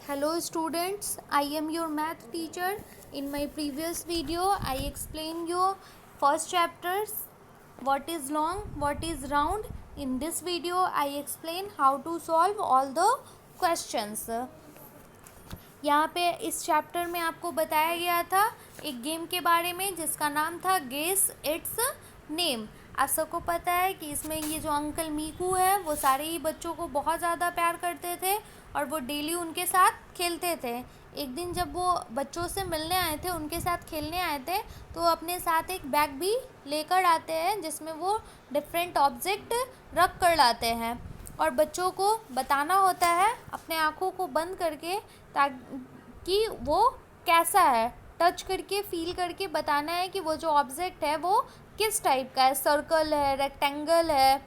Hello students, I am your math teacher. In my previous video, I explained your first chapters, what is long, what is round. In this video, I explain how to solve all the questions. यहाँ पे इस chapter में आपको बताया गया था एक game के बारे में जिसका नाम था गेस इट्स नेम। आप सबको पता है कि इसमें ये जो अंकल मीकू है वो सारे ही बच्चों को बहुत ज़्यादा प्यार करते थे और वो डेली उनके साथ खेलते थे। एक दिन जब वो बच्चों से मिलने आए थे, उनके साथ खेलने आए थे, तो अपने साथ एक बैग भी लेकर आते हैं जिसमें वो डिफरेंट ऑब्जेक्ट रख कर लाते हैं और बच्चों को बताना होता है अपने आँखों को बंद करके ताकि वो कैसा है, टच करके फील करके बताना है कि वो जो ऑब्जेक्ट है वो किस टाइप का है, सर्कल है, रेक्टेंगल है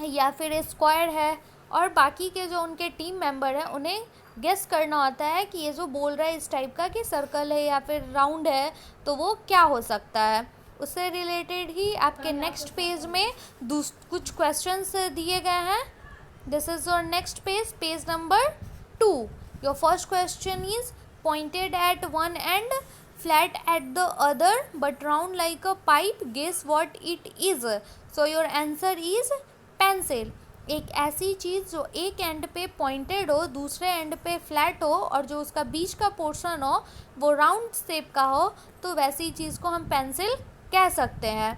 या फिर स्क्वायर है। और बाकी के जो उनके टीम मेंबर हैं उन्हें गेस करना होता है कि ये जो बोल रहा है इस टाइप का कि सर्कल है या फिर राउंड है तो वो क्या हो सकता है। उससे रिलेटेड ही आपके नेक्स्ट पेज में कुछ क्वेश्चंस दिए गए हैं। This is your next page, page number 2. Your first question is pointed at one end, flat at the other but round like a pipe, guess what it is. So your answer is pencil. एक ऐसी चीज़ जो एक and पे pointed हो, दूसरे and पे flat हो और जो उसका बीच का पोर्शन हो वो राउंड शेप का हो, तो वैसी चीज़ को हम पेंसिल कह सकते हैं।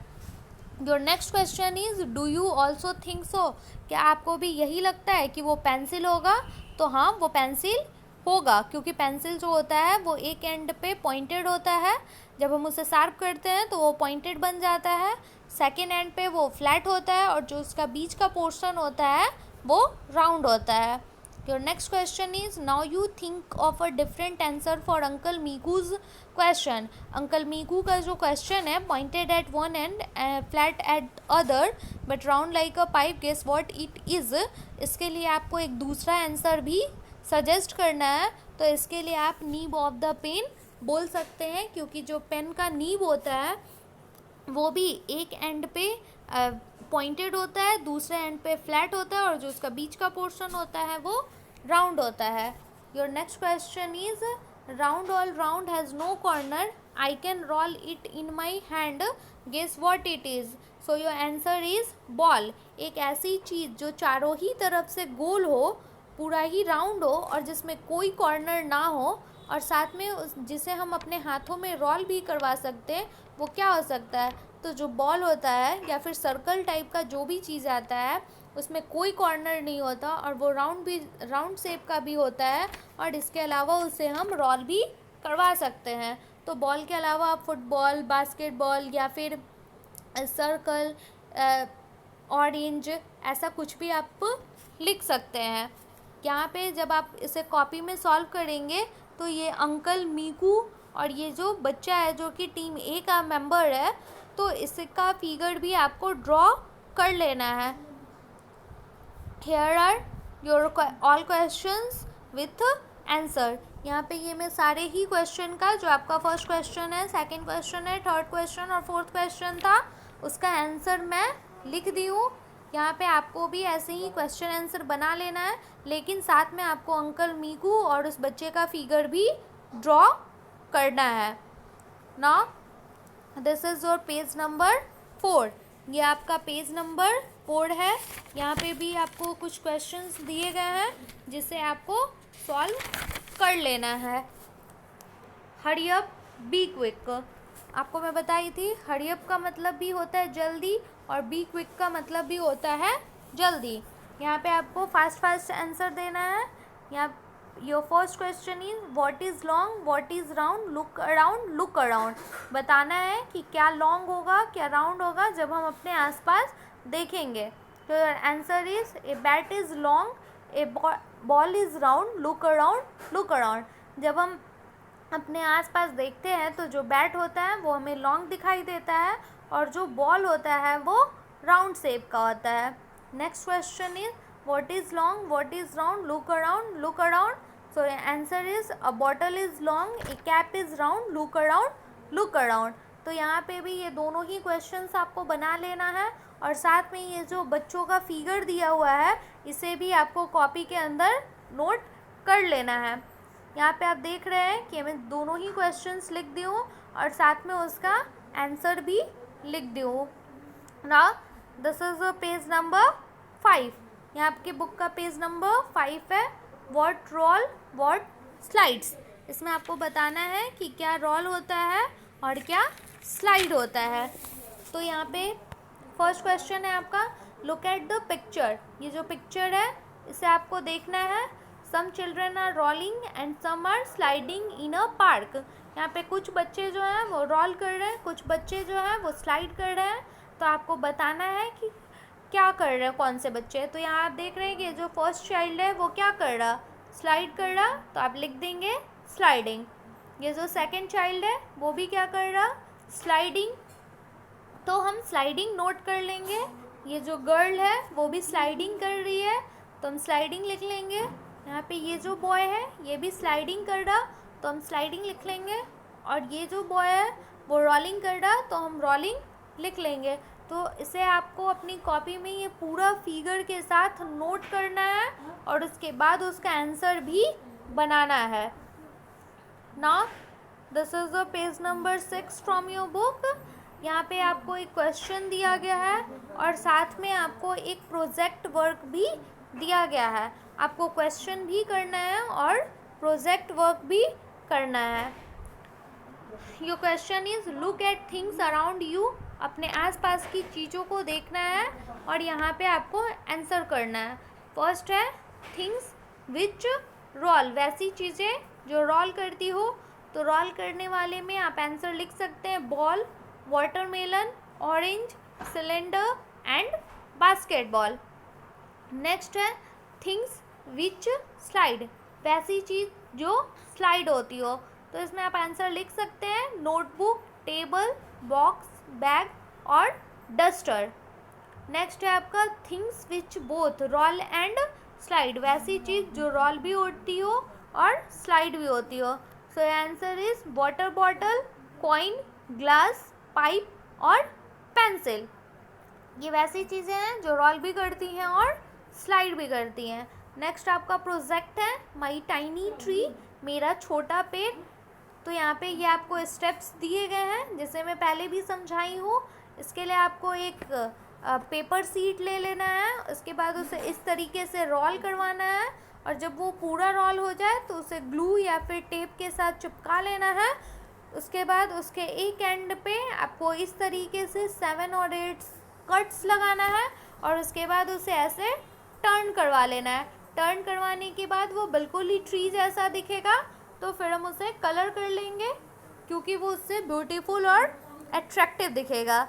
Your next question is do you also think so. क्या आपको भी यही लगता है कि वो पेंसिल होगा? तो हाँ, वो पेंसिल होगा क्योंकि पेंसिल जो होता है वो एक एंड पे पॉइंटेड होता है। जब हम उसे शार्प करते हैं तो वो पॉइंटेड बन जाता है। सेकेंड एंड पे वो फ्लैट होता है और जो उसका बीच का पोर्शन होता है वो राउंड होता है। Your next question is now you think of a different answer for uncle Meeku's question. Uncle Meeku का जो क्वेश्चन है pointed at one end flat at other but round like a pipe, guess what it is. इसके लिए आपको एक दूसरा answer भी suggest करना है, तो इसके लिए आप नीब ऑफ द पेन बोल सकते हैं क्योंकि जो पेन का नीब होता है वो भी एक एंड पे पॉइंटेड होता है, दूसरे एंड पे फ्लैट होता है और जो उसका बीच का पोर्शन होता है वो राउंड होता है। Your next question is round all round has no corner, I can roll it in my hand, guess what it is. So your answer is ball. एक ऐसी चीज़ जो चारों ही तरफ से गोल हो, पूरा ही राउंड हो और जिसमें कोई कॉर्नर ना हो और साथ में जिसे हम अपने हाथों में रोल भी करवा सकते हैं, वो क्या हो सकता है? तो जो बॉल होता है या फिर सर्कल टाइप का जो भी चीज़ आता है उसमें कोई कॉर्नर नहीं होता और वो राउंड शेप का भी होता है और इसके अलावा उसे हम रोल भी करवा सकते हैं। तो बॉल के अलावा आप फुटबॉल, बास्केटबॉल या फिर सर्कल, ऑरेंज, ऐसा कुछ भी आप लिख सकते हैं। यहाँ पे जब आप इसे कॉपी में सॉल्व करेंगे तो ये अंकल मीकू और ये जो बच्चा है जो कि टीम ए का मेंबर है, तो इसका फिगर भी आपको ड्रॉ कर लेना है। Here are your all questions with answer. यहाँ पे ये मैं सारे ही क्वेश्चन का, जो आपका फर्स्ट क्वेश्चन है, सेकंड क्वेश्चन है, थर्ड क्वेश्चन और फोर्थ क्वेश्चन था, उसका आंसर मैं लिख दी हूँ। यहाँ पे आपको भी ऐसे ही क्वेश्चन आंसर बना लेना है, लेकिन साथ में आपको अंकल मीकू और उस बच्चे का फिगर भी ड्रॉ करना है। Now this is your page number 4। ये आपका पेज नंबर 4 है। यहाँ पे भी आपको कुछ क्वेश्चंस दिए गए हैं जिसे आपको सॉल्व कर लेना है। Hurry up, be quick. आपको मैं बताई थी हरी अप का मतलब भी होता है जल्दी और बी क्विक का मतलब भी होता है जल्दी। यहाँ पे आपको फास्ट आंसर देना है। यहाँ your first question is what is long, what is round, look around, look around. बताना है कि क्या लॉन्ग होगा, क्या राउंड होगा जब हम अपने आसपास देखेंगे। तो answer is a bat is long, A ball is round, look around, look around. जब हम अपने आसपास देखते हैं तो जो बैट होता है वो हमें लॉन्ग दिखाई देता है और जो बॉल होता है वो राउंड शेप का होता है। Next question is what is long, what is round, look around, look around. So answer is a bottle is long, A cap is round, look around, look around. तो यहाँ पे भी ये दोनों ही क्वेश्चंस आपको बना लेना है और साथ में ये जो बच्चों का फिगर दिया हुआ है इसे भी आपको कॉपी के अंदर नोट कर लेना है। यहाँ पे आप देख रहे हैं कि मैं दोनों ही क्वेश्चंस लिख दी हूँ और साथ में उसका आंसर भी लिख दी हूँ। Now this is page number 5। यहाँ आपकी बुक का पेज नंबर 5 है। What roll what slides. इसमें आपको बताना है कि क्या रोल होता है और क्या स्लाइड होता है। तो यहाँ पे फर्स्ट क्वेश्चन है आपका, लुक एट द पिक्चर। ये जो पिक्चर है इसे आपको देखना है। Some children are rolling and some are sliding in a park. यहाँ पे कुछ बच्चे जो हैं वो रोल कर रहे हैं, कुछ बच्चे जो हैं वो स्लाइड कर रहे हैं। तो आपको बताना है कि क्या कर रहे हैं कौन से बच्चे। तो यहाँ आप देख रहे हैं कि जो फर्स्ट चाइल्ड है वो क्या कर रहा, स्लाइड कर रहा, तो आप लिख देंगे स्लाइडिंग। ये जो सेकंड चाइल्ड है वो भी क्या कर रहा, स्लाइडिंग, तो हम स्लाइडिंग नोट कर लेंगे। ये जो गर्ल है वो भी स्लाइडिंग कर रही है तो हम स्लाइडिंग लिख लेंगे। यहाँ पे ये जो बॉय है ये भी स्लाइडिंग कर रहा तो हम स्लाइडिंग लिख लेंगे। और ये जो बॉय है वो रोलिंग कर रहा तो हम रोलिंग लिख लेंगे। तो इसे आपको अपनी कॉपी में ये पूरा फिगर के साथ नोट करना है और उसके बाद उसका आंसर भी बनाना है। Now this is the page number 6 from your book. यहाँ पे आपको एक क्वेश्चन दिया गया है और साथ में आपको एक प्रोजेक्ट वर्क भी दिया गया है। आपको क्वेश्चन भी करना है और प्रोजेक्ट वर्क भी करना है। Your question is look at things around you. अपने आसपास की चीज़ों को देखना है और यहाँ पे आपको आंसर करना है। फर्स्ट है थिंग्स विच रोल, वैसी चीज़ें जो रोल करती हो। तो रोल करने वाले में आप आंसर लिख सकते हैं ball, watermelon, orange, cylinder and basketball. Next है थिंग्स विच स्लाइड, वैसी चीज़ जो स्लाइड होती हो। तो इसमें आप आंसर लिख सकते हैं नोटबुक, टेबल, बॉक्स, बैग और डस्टर। नेक्स्ट है आपका things which both roll and slide, वैसी चीज़ जो रोल भी होती हो और स्लाइड भी होती हो। So answer is water bottle, coin, glass, pipe और पेंसिल। ये वैसी चीज़ें हैं जो रोल भी करती हैं और स्लाइड भी करती हैं। नेक्स्ट आपका प्रोजेक्ट है माई टाइनी ट्री, मेरा छोटा पेड़। तो यहाँ पे ये आपको स्टेप्स दिए गए हैं जिसे मैं पहले भी समझाई हूँ। इसके लिए आपको एक पेपर शीट ले लेना है, उसके बाद उसे इस तरीके से रोल करवाना है और जब वो पूरा रोल हो जाए तो उसे ग्लू या फिर टेप के साथ चिपका लेना है। उसके बाद उसके एक एंड पे आपको इस तरीके से 7 और 8 कट्स लगाना है और उसके बाद उसे ऐसे टर्न करवा लेना है। टर्न करवाने के बाद वो बिल्कुल ही ट्री जैसा दिखेगा तो फिर हम उसे कलर कर लेंगे क्योंकि वो उससे ब्यूटीफुल और अट्रैक्टिव दिखेगा।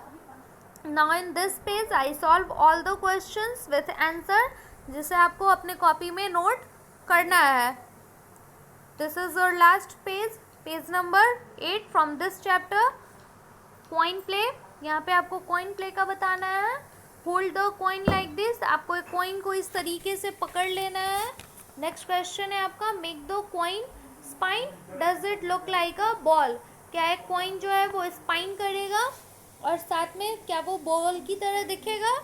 Now in this page I solve all the questions with answer, जिसे आपको अपने कॉपी में नोट करना है। This is your last page, page number 8 from this chapter. Coin play, यहाँ पे आपको कॉइन प्ले का बताना है। Hold the coin like this, आपको एक कॉइन को इस तरीके से पकड़ लेना है। नेक्स्ट क्वेश्चन है आपका make the coin spine, does it look like a ball, क्या एक कॉइन जो है वो स्पाइन करेगा और साथ में क्या वो बॉल की तरह दिखेगा।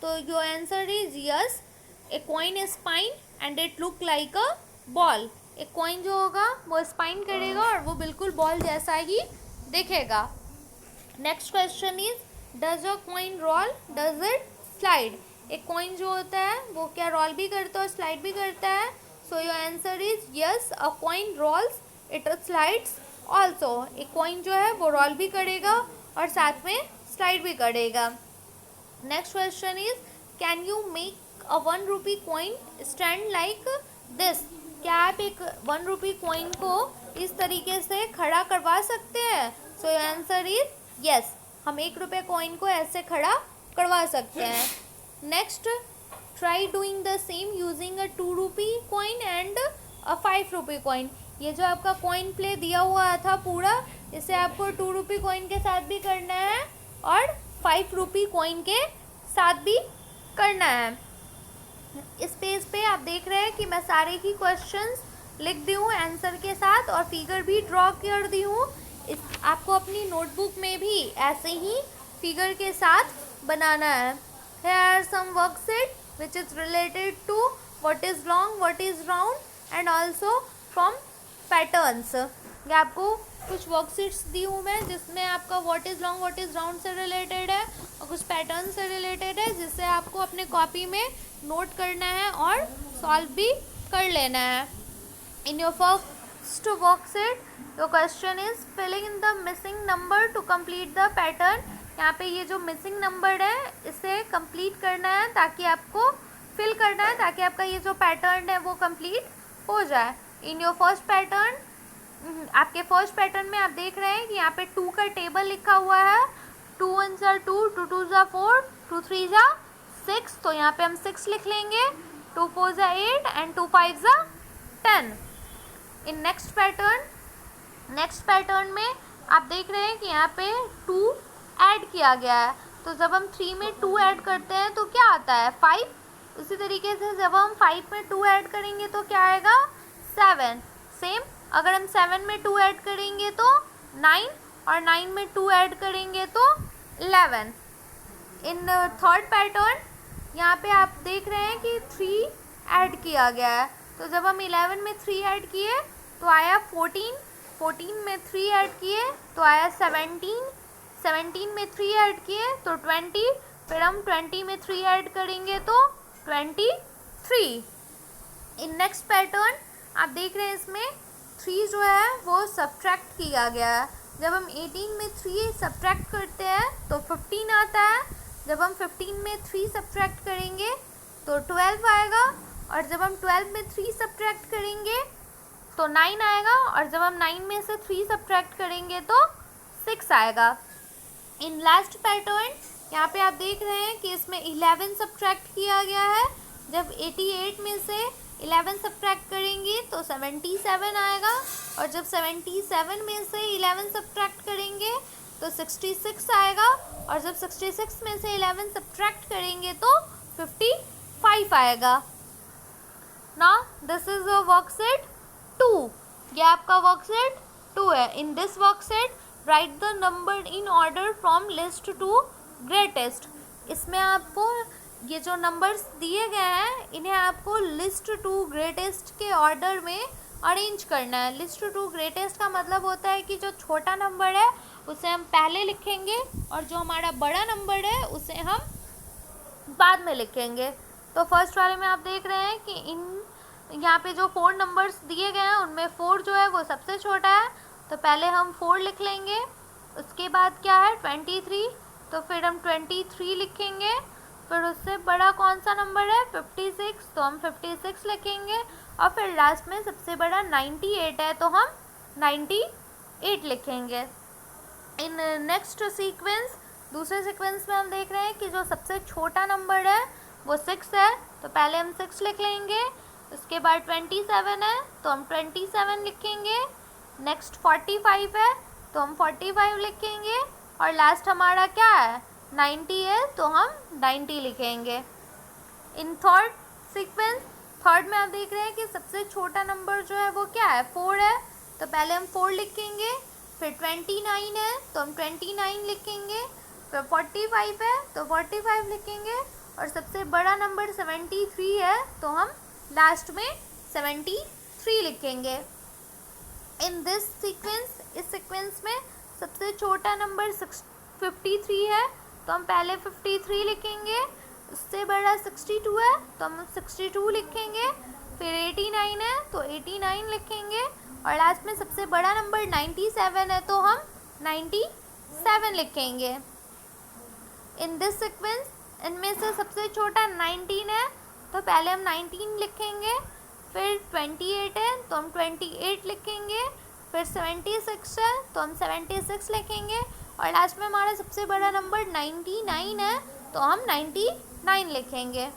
तो your answer is yes, a coin is spine and it look like a ball. एक कॉइन जो होगा वो स्पाइन करेगा और वो बिल्कुल बॉल जैसा ही दिखेगा। Next question is does a coin roll, does it slide, एक कॉइन जो होता है वो क्या रोल भी करता है और स्लाइड भी करता है। So your answer is yes, a coin rolls it slides also, एक कॉइन जो है वो रोल भी करेगा और साथ में स्लाइड भी करेगा। Next question is can you make a 1 rupee coin stand like this, क्या आप एक 1 रुपी कॉइन को इस तरीके से खड़ा करवा सकते हैं। सो योर आंसर इज यस, हम 1 रुपये कॉइन को ऐसे खड़ा करवा सकते हैं। Next try doing the same using a 2 rupee coin and a 5 rupee coin. ये जो आपका कॉइन प्ले दिया हुआ था पूरा, इसे आपको 2 रुपी कॉइन के साथ भी करना है और 5 रुपी कॉइन के साथ भी करना है। इस पेज पे आप देख रहे हैं कि मैं सारे ही क्वेश्चंस लिख दी हूँ आंसर के साथ और फिगर भी ड्रॉ कर दी हूँ। इस आपको अपनी नोटबुक में भी ऐसे ही फिगर के साथ बनाना है। Here are some worksheet which is related to what is long, what is round and also from patterns. ये आपको कुछ वर्कशीट्स दी हूँ मैं जिसमें आपका what is long what is round से रिलेटेड है और कुछ पैटर्न से रिलेटेड है, जिससे आपको अपने कॉपी में नोट करना है और सॉल्व भी कर लेना है। In your first worksheet your question is filling in the missing number to complete the pattern. यहाँ पे ये जो मिसिंग नंबर है इसे कंप्लीट करना है, ताकि आपको फिल करना है, ताकि आपका ये जो पैटर्न है वो कंप्लीट हो जाए। इन योर फर्स्ट पैटर्न, आपके फर्स्ट पैटर्न में आप देख रहे हैं कि यहाँ पे 2 का टेबल लिखा हुआ है। 2 1 ज़ा 2, 2 2 ज़ा 4, 2 3 ज़ा 6, तो यहाँ पे हम 6 लिख लेंगे। 2 4 ज़ा 8 एंड 2 5 ज़ा 10। इन नेक्स्ट पैटर्न में आप देख रहे हैं कि यहाँ पे 2 ऐड किया गया है, तो जब हम 3 में 2 ऐड करते हैं तो क्या आता है 5। उसी तरीके से जब हम 5 में 2 ऐड करेंगे तो क्या आएगा 7। सेम अगर हम 7 में 2 ऐड करेंगे तो 9 और 9 में 2 ऐड करेंगे तो 11। इन थर्ड पैटर्न यहाँ पे आप देख रहे हैं कि 3 ऐड किया गया है, तो जब हम 11 में 3 ऐड किए तो आया 14, 14 में 3 ऐड किए तो आया 17, 17 में 3 ऐड किए तो 20, फिर हम 20 में 3 ऐड करेंगे तो 23। इन नेक्स्ट पैटर्न आप देख रहे हैं इसमें 3 जो है वो सब्ट्रैक्ट किया गया है। जब हम 18 में 3 सब्ट्रैक्ट करते हैं तो 15 आता है। जब हम 15 में 3 सब्ट्रैक्ट करेंगे तो 12 आएगा, और जब हम 12 में 3 सब्ट्रैक्ट करेंगे तो 9 आएगा, और जब हम 9 में से 3 सब्ट्रैक्ट करेंगे तो 6 आएगा। इन लास्ट पैटर्न यहाँ पे आप देख रहे हैं कि इसमें 11 सब्ट्रैक्ट किया गया है। जब 88 में से 11 सब्ट्रैक्ट करेंगे तो 77 आएगा, और जब 77 में से 11 सब्ट्रैक्ट करेंगे तो 66 आएगा, और जब 66 में से 11 सब्ट्रैक्ट करेंगे तो 55 आएगा। Now this is a worksheet 2। ये आपका वर्कशीट 2 है। In this worksheet write the number in order from list to greatest. इसमें आपको ये जो नंबर्स दिए गए हैं इन्हें आपको लिस्ट टू ग्रेटेस्ट के ऑर्डर में अरेंज करना है। लिस्ट टू ग्रेटेस्ट का मतलब होता है कि जो छोटा नंबर है उसे हम पहले लिखेंगे और जो हमारा बड़ा नंबर है उसे हम बाद में लिखेंगे। तो फर्स्ट वाले में आप देख रहे हैं कि यहाँ पे जो 4 नंबर्स दिए गए हैं उनमें 4 जो है वो सबसे छोटा है, तो पहले हम 4 लिख लेंगे। उसके बाद क्या है 23, तो फिर हम 23 लिखेंगे। फिर उससे बड़ा कौन सा नंबर है 56, तो हम 56 लिखेंगे। और फिर लास्ट में सबसे बड़ा 98 है, तो हम 98 लिखेंगे। इन नेक्स्ट सीक्वेंस, दूसरे सीक्वेंस में हम देख रहे हैं कि जो सबसे छोटा नंबर है वो 6 है, तो पहले हम 6 लिख लेंगे। उसके बाद 27 है तो हम 27 लिखेंगे। नेक्स्ट 45 है तो हम 45 लिखेंगे, और लास्ट हमारा क्या है 90 है तो हम 90 लिखेंगे। इन थर्ड सीक्वेंस, थर्ड में आप देख रहे हैं कि सबसे छोटा नंबर जो है वो क्या है 4 है, तो पहले हम 4 लिखेंगे। फिर 29 है तो हम 29 लिखेंगे। फिर 45 है तो 45 लिखेंगे, और सबसे बड़ा नंबर 73 है तो हम लास्ट में 73 लिखेंगे। इन दिस सीक्वेंस, इस सीक्वेंस में सबसे छोटा नंबर 53 है, तो हम पहले 53 लिखेंगे। उससे बड़ा 62 है तो हम 62 लिखेंगे। फिर 89 है तो 89 लिखेंगे, और लास्ट में सबसे बड़ा नंबर 97 है तो हम 97 लिखेंगे। इन दिस सीक्वेंस, इनमें से सबसे छोटा 19 है, तो पहले हम 19 लिखेंगे। फिर 28 है तो हम 28 लिखेंगे। फिर 76 है तो हम 76 लिखेंगे, और लास्ट में हमारा सबसे बड़ा नंबर 99 है तो हम 99 लिखेंगे।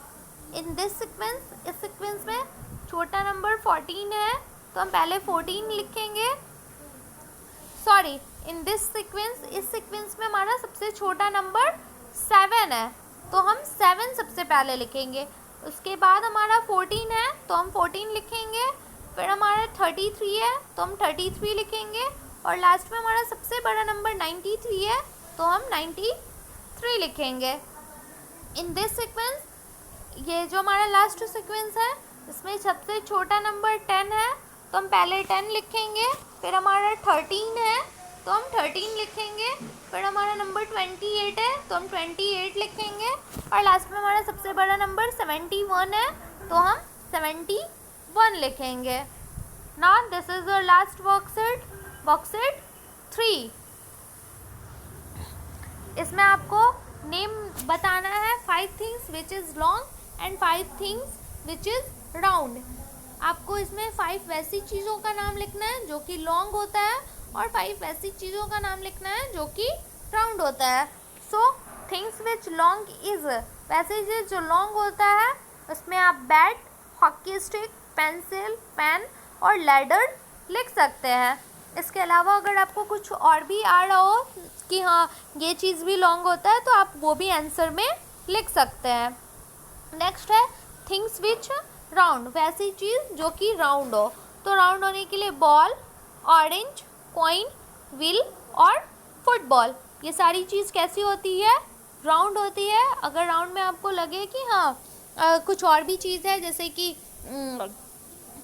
इन दिस सीक्वेंस, इस सीक्वेंस में छोटा नंबर 14 है, तो हम पहले 14 लिखेंगे। सॉरी, इन दिस सीक्वेंस, इस सीक्वेंस में हमारा सबसे छोटा नंबर 7 है, तो हम 7 सबसे पहले लिखेंगे। उसके बाद हमारा 14 है तो हम 14 लिखेंगे। फिर हमारा 33 है तो हम 33 लिखेंगे, और लास्ट में हमारा सबसे बड़ा नंबर 93 है तो हम 93 लिखेंगे। इन दिस सीक्वेंस, ये जो हमारा लास्ट सीक्वेंस है इसमें सबसे छोटा नंबर 10 है तो हम पहले 10 लिखेंगे, फिर हमारा 13 है तो हम 13 लिखेंगे, फिर हमारा नंबर 28 है तो हम 28 लिखेंगे, और लास्ट में हमारा सबसे बड़ा नंबर 71 है तो हम 71 लिखेंगे। Now this is your last worksheet 3। इसमें आपको नेम बताना है 5 things which is long and 5 things which is round. आपको इसमें 5 वैसी चीज़ों का नाम लिखना है जो कि लॉन्ग होता है, और 5 वैसी चीज़ों का नाम लिखना है जो कि राउंड होता है। So things which long is, वैसे चीज़ जो लॉन्ग होता है उसमें आप bat, hockey stick, pencil, pen और लैडर लिख सकते हैं। इसके अलावा अगर आपको कुछ और भी आ रहा हो कि हाँ ये चीज़ भी लॉन्ग होता है तो आप वो भी आंसर में लिख सकते हैं। नेक्स्ट है थिंग्स विच राउंड, वैसी चीज़ जो कि राउंड हो। तो राउंड होने के लिए बॉल, ऑरेंज, कॉइन, व्हील और फुटबॉल, ये सारी चीज़ कैसी होती है? राउंड होती है। अगर राउंड में आपको लगे कि हाँ कुछ और भी चीज़ है जैसे कि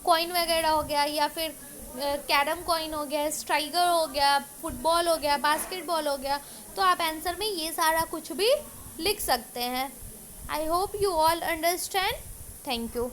कॉइन वगैरह हो गया, या फिर कैरम कॉइन हो गया, स्ट्राइकर हो गया, फुटबॉल हो गया, बास्केटबॉल हो गया, तो आप आंसर में ये सारा कुछ भी लिख सकते हैं। I hope you all understand. Thank you.